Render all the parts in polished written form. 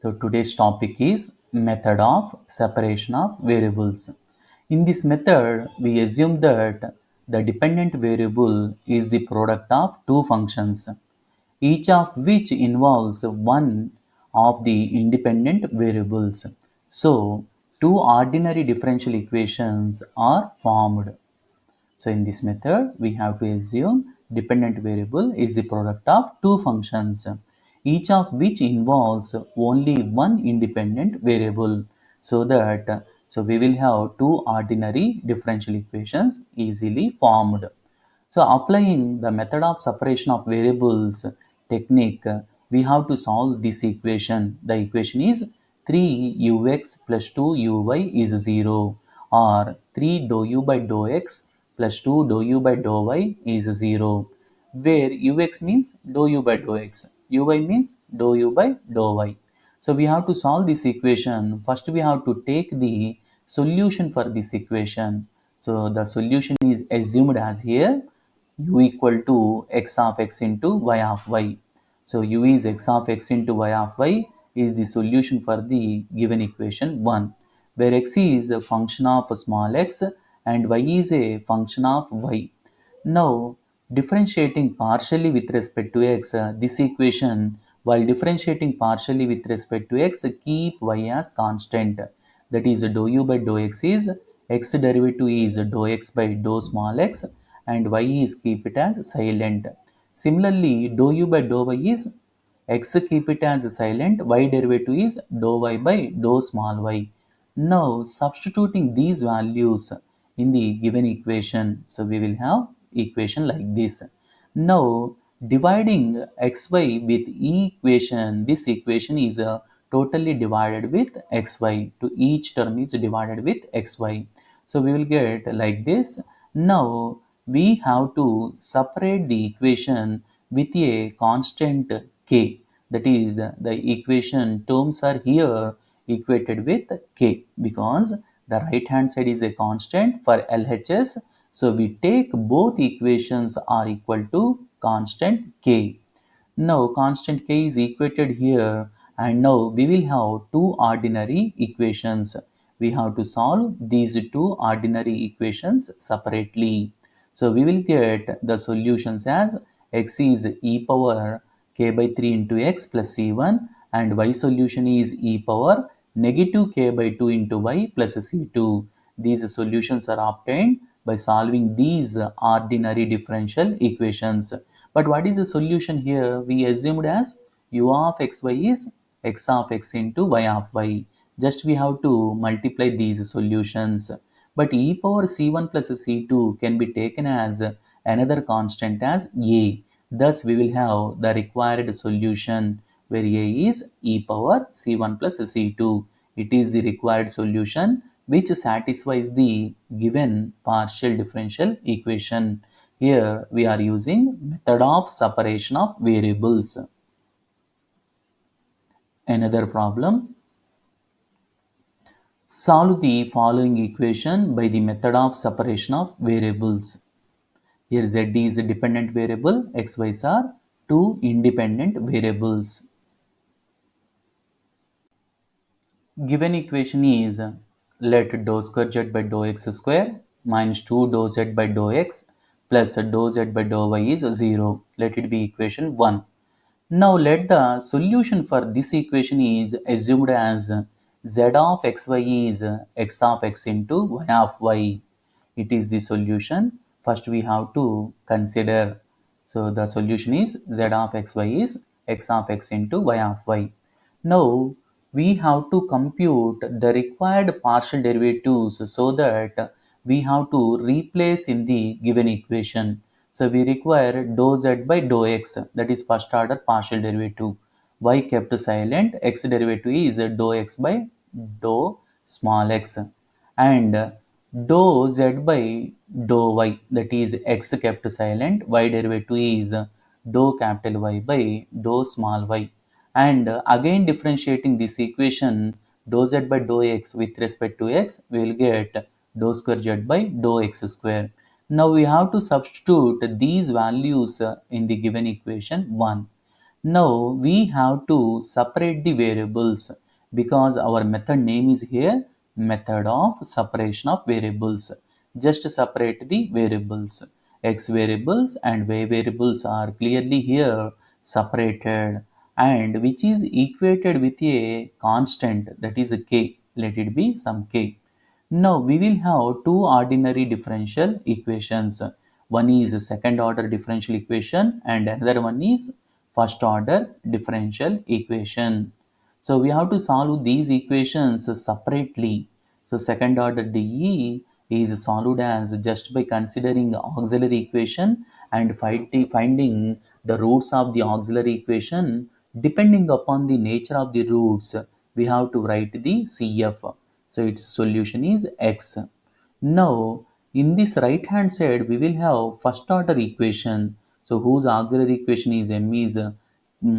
So today's topic is method of separation of variables. In this method, we assume that the dependent variable is the product of two functions, each of which involves one of the independent variables. So two ordinary differential equations are formed. So in this method, we have to assume dependent variable is the product of two functions, each of which involves only one independent variable. So we will have two ordinary differential equations easily formed. So applying the method of separation of variables technique, we have to solve this equation. The equation is 3ux plus 2uy is 0, or 3 dou u by dou x plus 2 dou u by dou y is 0, where ux means dou u by dou x, uy means dou u by dou y. So we have to solve this equation. First we have to take the solution for this equation. So the solution is assumed as here u equal to x of x into y of y. So u is x of x into y of y is the solution for the given equation 1, where x is a function of small x and y is a function of y. Now, differentiating partially with respect to x, this equation, while differentiating partially with respect to x, keep y as constant. That is, dou u by dou x derivative is dou x by dou small x, and y is keep it as silent. Similarly, dou u by dou y is x keep it as silent, y derivative is dou y by dou small y. Now, substituting these values in the given equation, so we will have equation like this. Now, dividing xy with equation, this equation is totally divided with xy. To each term is divided with xy. So we will get like this. Now, we have to separate the equation with a constant k. That is, the equation terms are here equated with k, because the right hand side is a constant for LHS. So we take both equations are equal to constant k. Now constant k is equated here, and now we will have two ordinary equations. We have to solve these two ordinary equations separately. So we will get the solutions as x is e power k by 3 into x plus c1, and y solution is e power negative k by 2 into y plus c2. These solutions are obtained by solving these ordinary differential equations. But what is the solution here? We assumed as u of xy is x of x into y of y. Just we have to multiply these solutions. But e power c1 plus c2 can be taken as another constant as a. Thus we will have the required solution, where a is e power c1 plus c2. It is the required solution which satisfies the given partial differential equation. Here we are using method of separation of variables. Another problem. Solve the following equation by the method of separation of variables. Here z is a dependent variable, x, y are two independent variables. Given equation is let dou square z by dou x square minus 2 dou z by dou x plus dou z by dou y is 0. Let it be equation 1. Now let the solution for this equation is assumed as z of xy is x of x into y of y. It is the solution. First we have to consider. So the solution is z of xy is x of x into y of y. Now we have to compute the required partial derivatives, so that we have to replace in the given equation. So we require dou z by dou x, that is first order partial derivative. Y kept silent, x derivative is dou x by dou small x, and dou z by dou y, that is x kept silent, y derivative is dou capital Y by dou small y. And again differentiating this equation, dou z by dou x with respect to x, we will get dou square z by dou x square. Now we have to substitute these values in the given equation 1. Now we have to separate the variables because our method name is here method of separation of variables. Just separate the variables. X variables and y variables are clearly here separated and which is equated with a constant, that is a k. Let it be some k. Now we will have two ordinary differential equations. One is a second order differential equation and another one is first order differential equation. So we have to solve these equations separately. So second order DE is solved as just by considering auxiliary equation and finding the roots of the auxiliary equation. Depending upon the nature of the roots, we have to write the CF. So its solution is X. Now, in this right hand side, we will have first order equation. So whose auxiliary equation is M is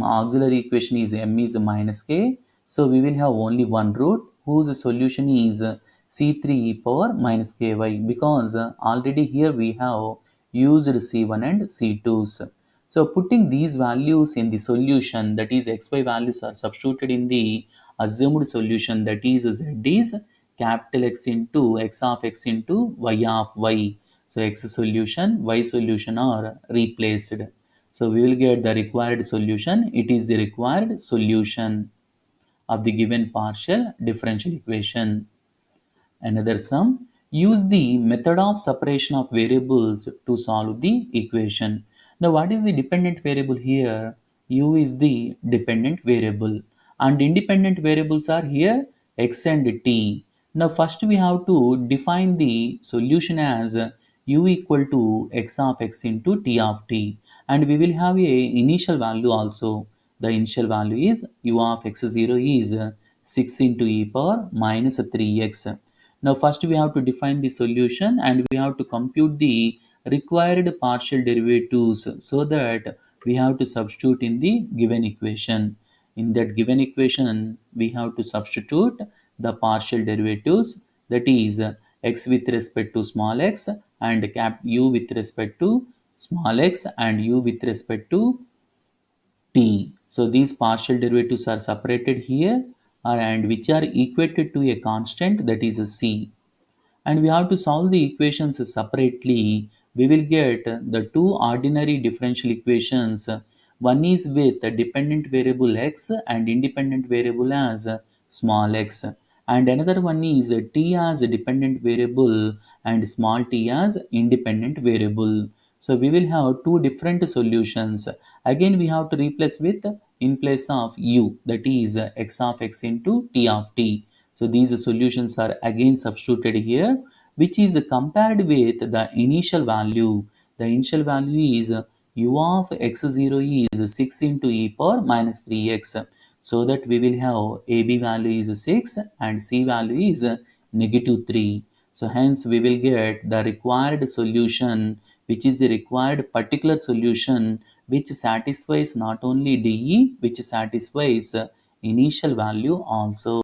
auxiliary equation is M is minus K. So we will have only one root whose solution is C3 e power minus Ky because already here we have used C1 and C2s. So putting these values in the solution, that is xy values are substituted in the assumed solution, that is z is capital X into x of x into y of y. So x solution, y solution are replaced. So we will get the required solution. It is the required solution of the given partial differential equation. Another sum, use the method of separation of variables to solve the equation. Now what is the dependent variable here? U is the dependent variable and independent variables are here x and t. Now first we have to define the solution as u equal to x of x into t of t and we will have a initial value also. The initial value is u of x0 is 6 into e power minus 3x. Now first we have to define the solution and we have to compute the required partial derivatives so that we have to substitute in the given equation. In that given equation, we have to substitute the partial derivatives, that is x with respect to small x and cap u with respect to small x and u with respect to t. So these partial derivatives are separated here and which are equated to a constant, that is a c, and we have to solve the equations separately. We will get the two ordinary differential equations. One is with a dependent variable x and independent variable as small x, and another one is t as a dependent variable and small t as independent variable. So we will have two different solutions. Again we have to replace with in place of u, that is x of x into t of t. So these solutions are again substituted here, which is compared with the initial value. The initial value is u of x0 is 6 into e power minus 3x. So that we will have AB value is 6 and C value is negative 3. So hence we will get the required solution, which is the required particular solution which satisfies not only DE, which satisfies initial value also.